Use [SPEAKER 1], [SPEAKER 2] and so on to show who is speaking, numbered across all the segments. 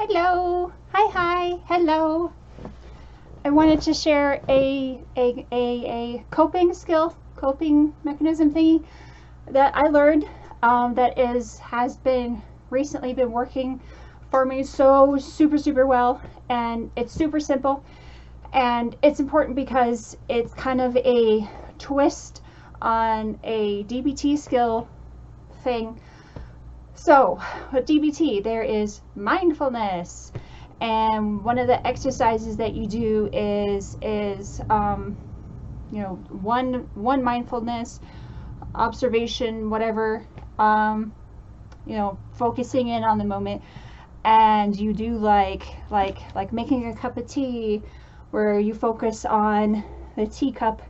[SPEAKER 1] Hello. Hi. Hello. I wanted to share a coping mechanism thingy that I learned that has been recently been working for me so super well, and it's super simple, and it's important because it's kind of a twist on a DBT skill thing. So, with DBT, there is mindfulness, and one of the exercises that you do is one mindfulness observation, whatever, focusing in on the moment, and you do like making a cup of tea, where you focus on the teacup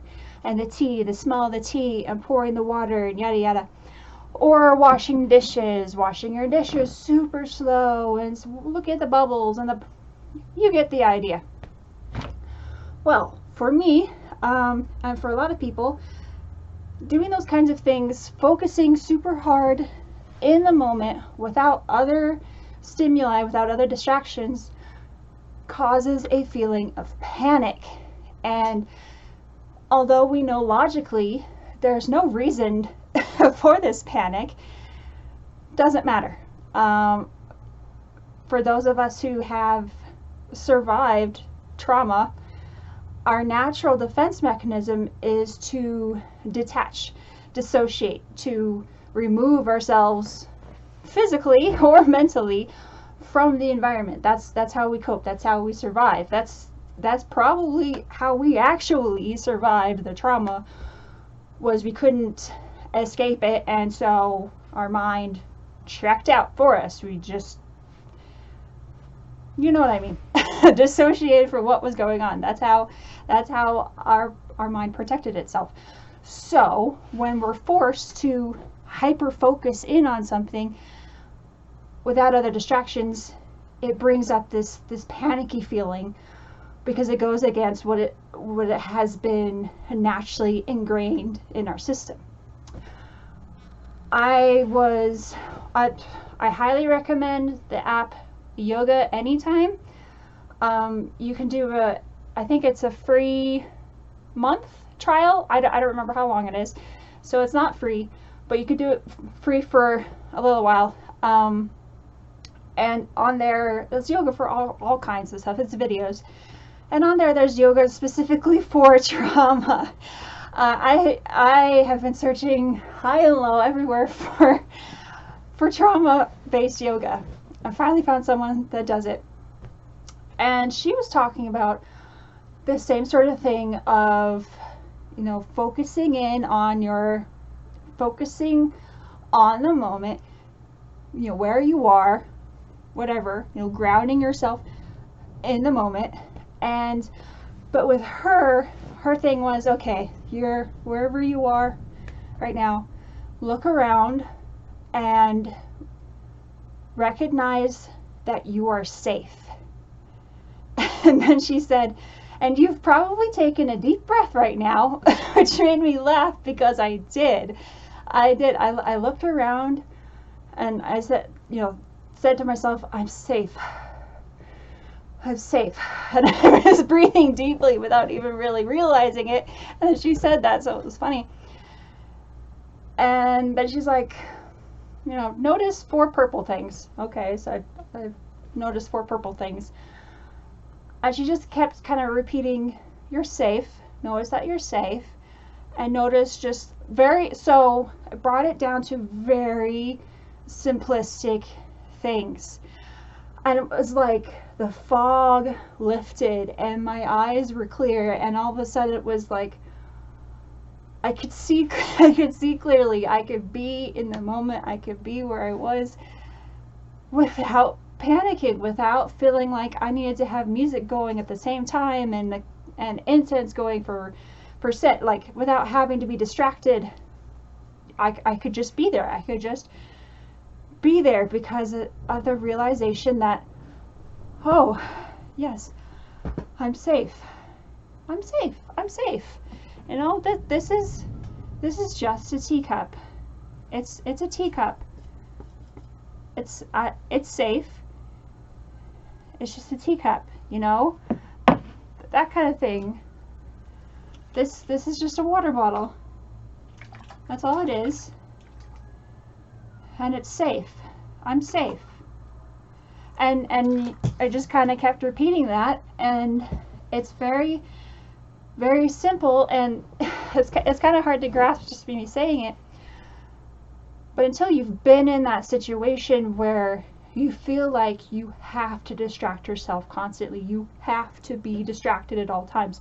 [SPEAKER 1] and the tea, the smell of the tea, and pouring the water, and yada yada. Or washing your dishes super slow and look at the bubbles and you get the idea. Well, for me, and for a lot of people, doing those kinds of things, focusing super hard in the moment without other stimuli, without other distractions, causes a feeling of panic. And although we know logically there's no reason for this panic, doesn't matter. For those of us who have survived trauma, our natural defense mechanism is to detach, dissociate, to remove ourselves physically or mentally from the environment. That's how we cope. That's how we survive. That's probably how we actually survived the trauma, was we couldn't escape it, and so our mind checked out for us. We just, you know what I mean, dissociated from what was going on. That's how our mind protected itself. So when we're forced to hyper focus in on something without other distractions, it brings up this panicky feeling, because it goes against what it has been naturally ingrained in our system. I highly recommend the app Yoga Anytime. You can do I think it's a free month trial. I don't remember how long it is, so it's not free, but you could do it free for a little while. And on there, there's yoga for all kinds of stuff. It's videos. And on there's yoga specifically for trauma. I have been searching high and low everywhere for trauma-based yoga. I finally found someone that does it. And she was talking about the same sort of thing of, focusing on the moment, where you are, whatever, grounding yourself in the moment. But with her thing was, okay, you're wherever you are right now, look around and recognize that you are safe. And then she said, and you've probably taken a deep breath right now, which made me laugh, because I did. I looked around and I said to myself, I'm safe. And I was breathing deeply without even really realizing it. And she said that, so it was funny. And then she's like, notice 4 purple things. Okay, so I've noticed 4 purple things. And she just kept kind of repeating, you're safe. Notice that you're safe. And notice so I brought it down to very simplistic things. And it was like the fog lifted and my eyes were clear, and all of a sudden it was like I could see clearly. I could be in the moment. I could be where I was without panicking, without feeling like I needed to have music going at the same time and incense going for set, like without having to be distracted. I could just be there. I could just be there because of the realization that, oh, yes, I'm safe. That this is just a teacup. It's a teacup. It's safe. It's just a teacup, you know? That kind of thing. This is just a water bottle. That's all it is. And it's safe. I'm safe. And I just kind of kept repeating that, and it's very, very simple, and it's kind of hard to grasp just me saying it. But until you've been in that situation where you feel like you have to distract yourself constantly, you have to be distracted at all times.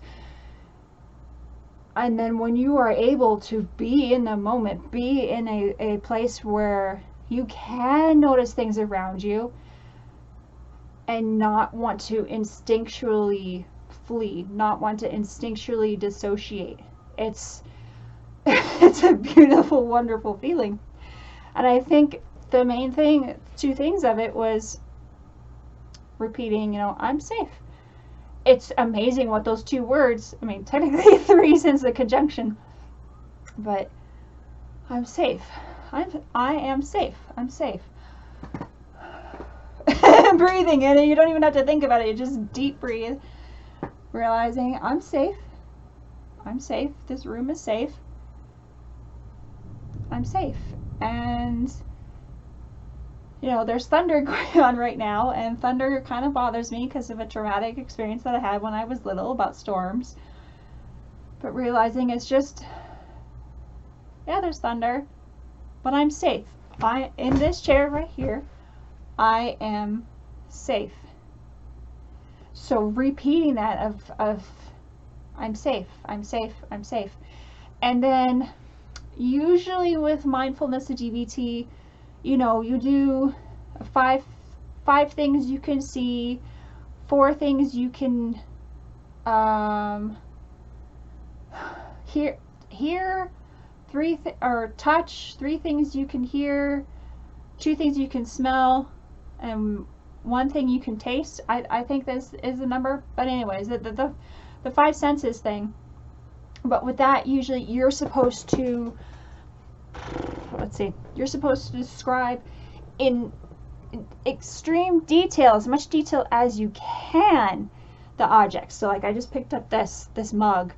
[SPEAKER 1] And then when you are able to be in the moment, be in a place where you can notice things around you and not want to instinctually flee, not want to instinctually dissociate. It's a beautiful, wonderful feeling. And I think the main thing, two things of it was repeating, you know, I'm safe. It's amazing what those two words, I mean, technically three since the conjunction, but I'm safe. I am safe. I'm safe. Breathing in it, you don't even have to think about it. You just deep breathe, realizing I'm safe. I'm safe. This room is safe. I'm safe. And you know, there's thunder going on right now, and thunder kind of bothers me because of a traumatic experience that I had when I was little about storms. But realizing it's just, yeah, there's thunder, but I'm safe. In this chair right here, I am safe. So repeating that of I'm safe, I'm safe, I'm safe. And then usually with mindfulness of DBT, you know, you do five things you can see, 4 things you can hear, or touch, 3 things you can hear, 2 things you can smell, and 1 thing you can taste. I think this is the number, but anyways, the 5 senses thing. But with that, usually you're supposed to, let's see, you're supposed to describe in extreme detail, as much detail as you can, the objects. So like I just picked up this mug,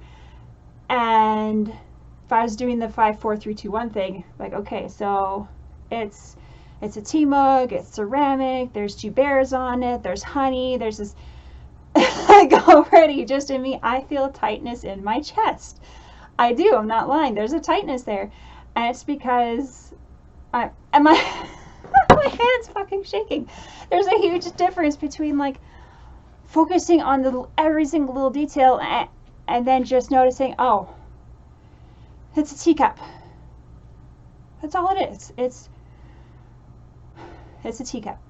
[SPEAKER 1] and if I was doing the 5, 4, 3, 2, 1 thing, like, okay, so it's a tea mug, it's ceramic, there's 2 bears on it, there's honey, there's this like already just in me, I feel tightness in my chest. I do, I'm not lying, there's a tightness there. And it's because my hand's fucking shaking. There's a huge difference between like focusing on every single little detail and then just noticing, oh, it's a teacup. That's all it is. It's a teacup.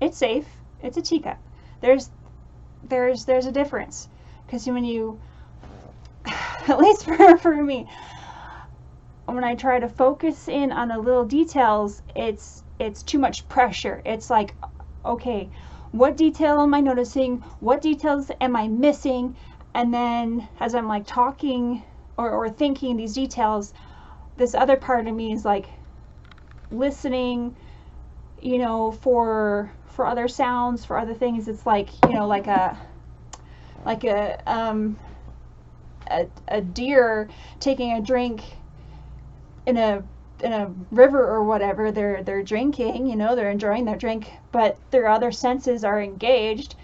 [SPEAKER 1] It's safe. It's a teacup. There's a difference, because when you, at least for me, when I try to focus in on the little details, it's too much pressure. It's like, okay, what detail am I noticing? What details am I missing? And then as I'm like talking or thinking these details, this other part of me is like listening, you know, for other sounds, for other things. It's like, you know, like a deer taking a drink in a river or whatever. They're drinking, you know, they're enjoying their drink, but their other senses are engaged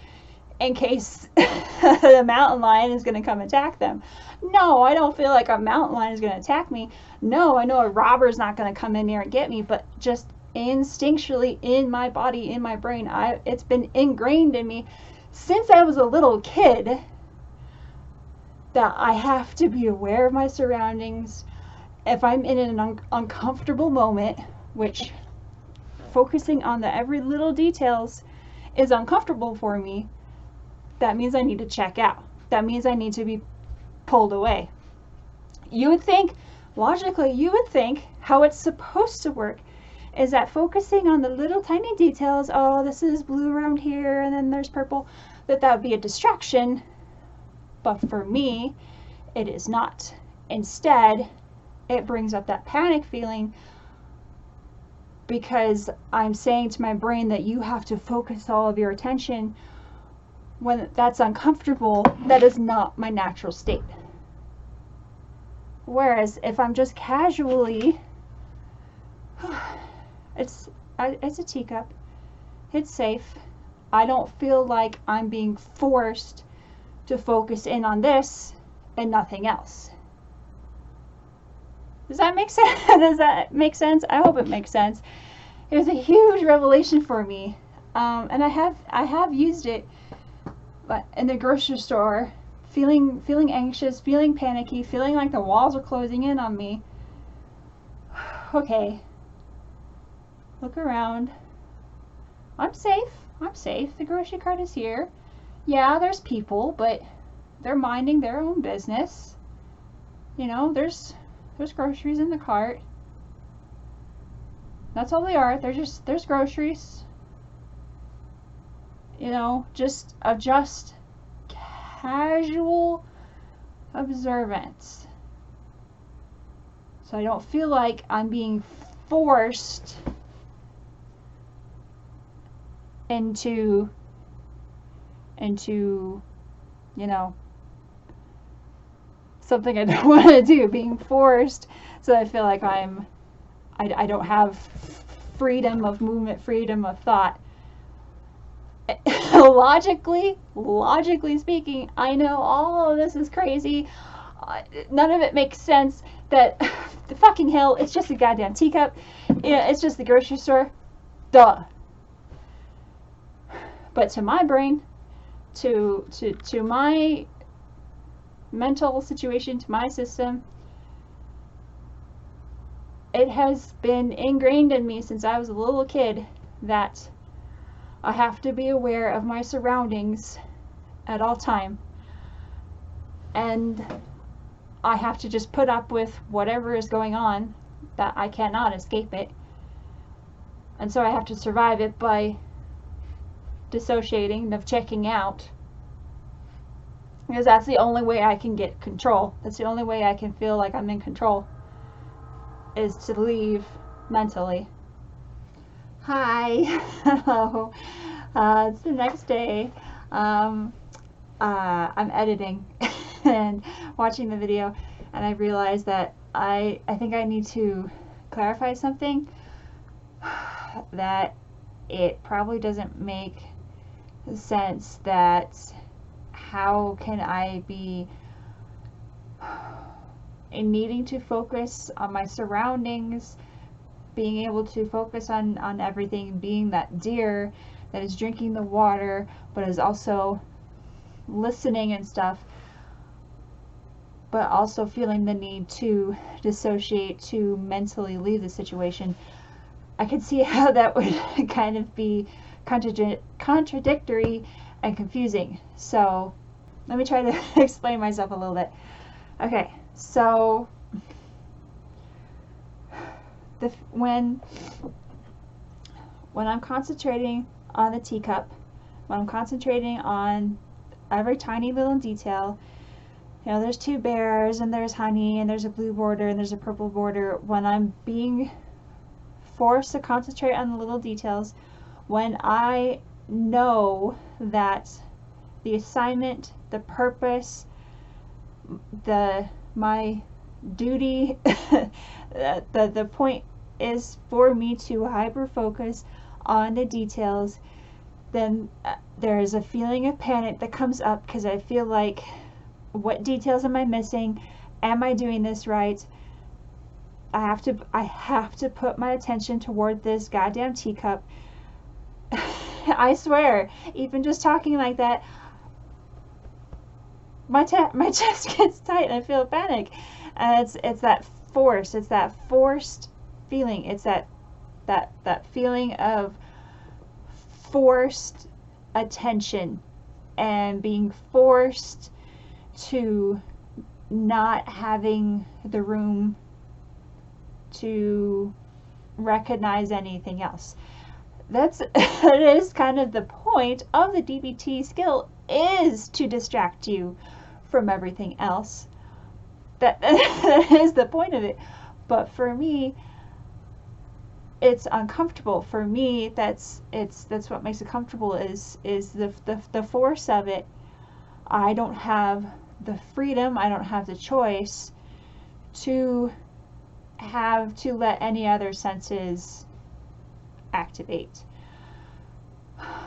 [SPEAKER 1] in case the mountain lion is going to come attack them. No, I don't feel like a mountain lion is going to attack me. No, I know a robber is not going to come in here and get me, but just instinctually in my body, in my brain, it's been ingrained in me since I was a little kid that I have to be aware of my surroundings. If I'm in an uncomfortable moment, which focusing on the every little details is uncomfortable for me, that means I need to check out. That means I need to be pulled away. You would think, logically, you would think how it's supposed to work is that focusing on the little tiny details, oh, this is blue around here and then there's purple, that would be a distraction. But for me, it is not. Instead, it brings up that panic feeling because I'm saying to my brain that you have to focus all of your attention when that's uncomfortable. That is not my natural state. Whereas if I'm just casually, it's a teacup, it's safe, I don't feel like I'm being forced to focus in on this and nothing else. Does that make sense? Does that make sense? I hope it makes sense. It was a huge revelation for me, and I have used it, but in the grocery store, feeling anxious, feeling panicky, feeling like the walls are closing in on me. Okay, look around. I'm safe. I'm safe. The grocery cart is here. Yeah, there's people, but they're minding their own business. You know, there's groceries in the cart. That's all they are. There's groceries. You know, just casual observance. So I don't feel like I'm being forced into you know, something I don't want to do, being forced, so I feel like I don't have freedom of movement, freedom of thought. Logically speaking, I know all of this is crazy. None of it makes sense. That the fucking hell, it's just a goddamn teacup. Yeah, it's just the grocery store. Duh. But to my brain, to my mental situation, to my system, it has been ingrained in me since I was a little kid that I have to be aware of my surroundings at all time, and I have to just put up with whatever is going on, that I cannot escape it, and so I have to survive it by dissociating, of checking out, because that's the only way I can get control. That's the only way I can feel like I'm in control, is to leave mentally. Hi. Hello. It's the next day. I'm editing and watching the video, and I realized that I think I need to clarify something that it probably doesn't make sense. That how can I be in needing to focus on my surroundings, being able to focus on everything, being that deer that is drinking the water but is also listening and stuff, but also feeling the need to dissociate, to mentally leave the situation. I could see how that would kind of be contradictory and confusing. So let me try to explain myself a little bit. Okay, so when I'm concentrating on the teacup, when I'm concentrating on every tiny little detail, you know, there's two bears and there's honey and there's a blue border and there's a purple border. When I'm being forced to concentrate on the little details, when I know that the assignment, the purpose, my duty, the point is for me to hyper focus on the details, then there is a feeling of panic that comes up, because I feel like, what details am I missing? Am I doing this right? I have to put my attention toward this goddamn teacup. I swear, even just talking like that, my chest gets tight and I feel panic. And it's that force, it's that forced feeling, it's that feeling of forced attention and being forced to not having the room to recognize anything else. That is kind of the point of the DBT skill, is to distract you from everything else. That is the point of it. But for me, it's uncomfortable for me. That's what makes it comfortable is the force of it. I don't have the freedom, I don't have the choice to let any other senses activate.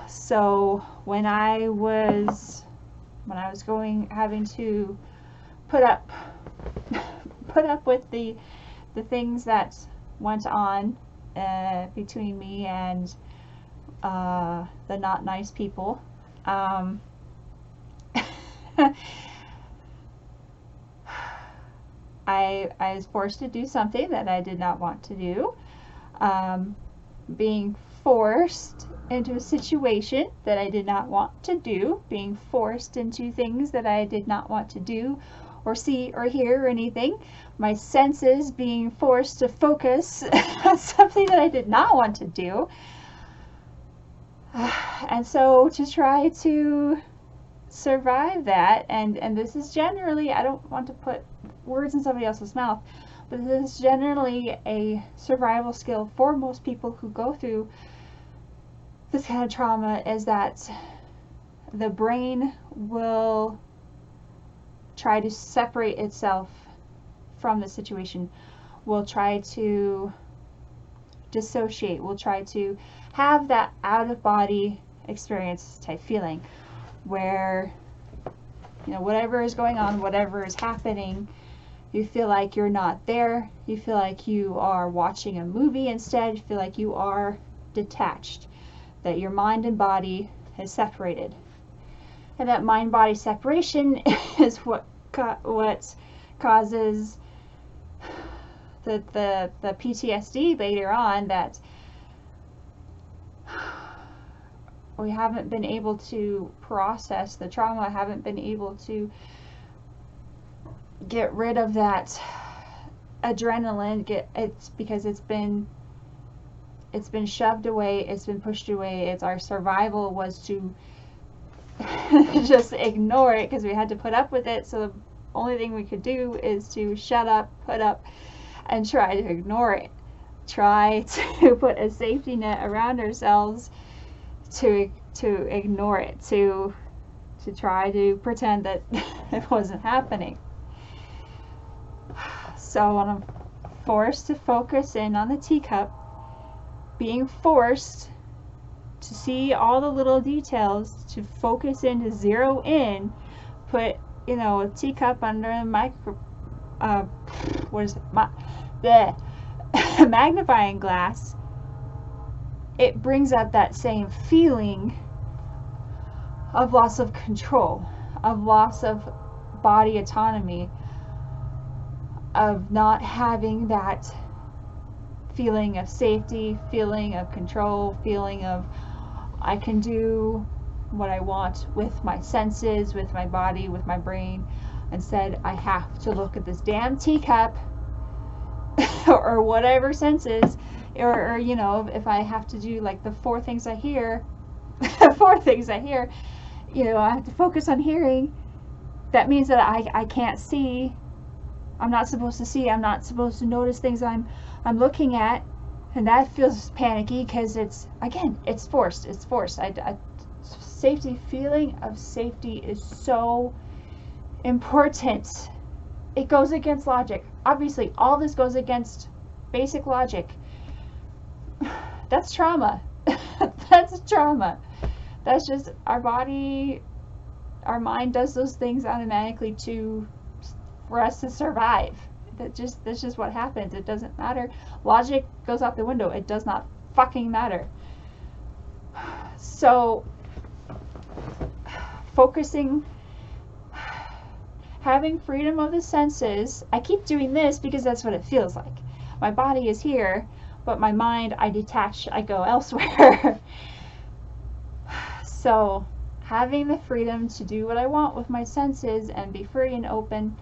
[SPEAKER 1] So when I was having to put up with the things that went on between me and the not nice people, I was forced to do something that I did not want to do. Being forced into a situation that I did not want to do, being forced into things that I did not want to do or see or hear or anything, my senses being forced to focus on something that I did not want to do. And so to try to survive that, and this is generally, I don't want to put words in somebody else's mouth, but this is generally a survival skill for most people who go through this kind of trauma, is that the brain will try to separate itself from the situation, will try to dissociate, will try to have that out-of-body experience type feeling where, you know, whatever is going on, whatever is happening, you feel like you're not there, you feel like you are watching a movie instead, you feel like you are detached, that your mind and body is separated. And that mind-body separation is what causes the PTSD later on, that we haven't been able to process the trauma, haven't been able to get rid of that adrenaline. It's because it's been shoved away, it's been pushed away. It's our survival was to just ignore it because we had to put up with it. So the only thing we could do is to shut up, put up, and try to ignore it. Try to put a safety net around ourselves to ignore it, to try to pretend that it wasn't happening. So when I'm forced to focus in on the teacup, being forced to see all the little details, to focus in, to zero in, put, you know, a teacup under a magnifying glass, it brings up that same feeling of loss of control, of loss of body autonomy, of not having that feeling of safety, feeling of control, feeling of I can do what I want with my senses, with my body, with my brain. Instead, I have to look at this damn teacup or whatever senses, or you know, if I have to do like the four things I hear, you know, I have to focus on hearing. That means that I can't see. I'm not supposed to see. I'm not supposed to notice things I'm looking at, and that feels panicky because it's forced. It's forced. Feeling of safety is so important. It goes against logic. Obviously, all this goes against basic logic. That's trauma. That's trauma. That's just our body, our mind does those things automatically for us to survive. That's just what happens. It doesn't matter. Logic goes out the window. It does not fucking matter. So focusing, having freedom of the senses. I keep doing this because that's what it feels like. My body is here, but my mind, I detach, I go elsewhere. So having the freedom to do what I want with my senses and be free and open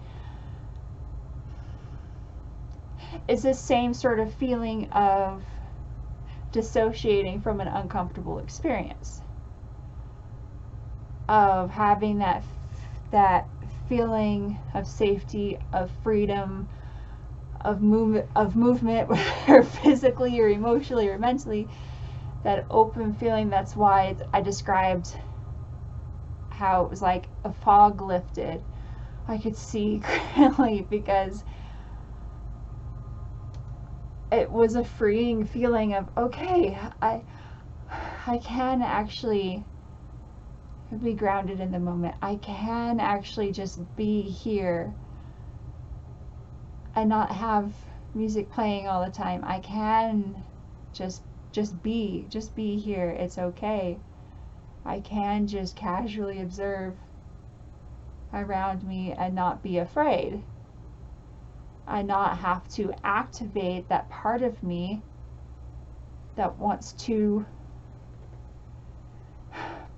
[SPEAKER 1] is the same sort of feeling of dissociating from an uncomfortable experience, of having that feeling of safety, of freedom, of movement, whether physically or emotionally or mentally, that open feeling. That's why I described how it was like a fog lifted. I could see clearly because it was a freeing feeling of, okay, I can actually be grounded in the moment. I can actually just be here and not have music playing all the time. I can just be here. It's okay. I can just casually observe around me and not be afraid. I not have to activate that part of me that wants to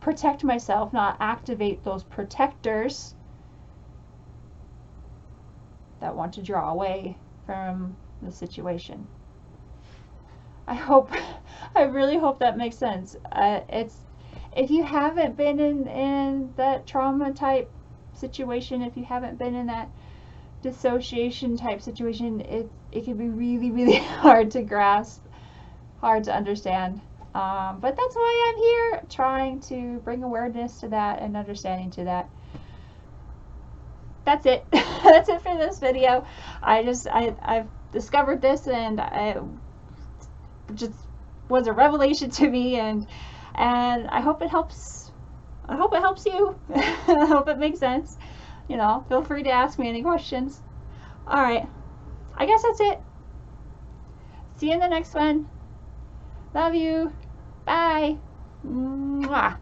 [SPEAKER 1] protect myself, not activate those protectors that want to draw away from the situation. I really hope that makes sense. If you haven't been in that trauma type situation, if you haven't been in that dissociation type situation, it can be really, really hard to grasp, hard to understand. But that's why I'm here, trying to bring awareness to that and understanding to that. That's it. That's it for this video. I've discovered this, and it just was a revelation to me, and I hope it helps. I hope it helps you. I hope it makes sense. You know, feel free to ask me any questions. All right. I guess that's it. See you in the next one. Love you. Bye. Mwah.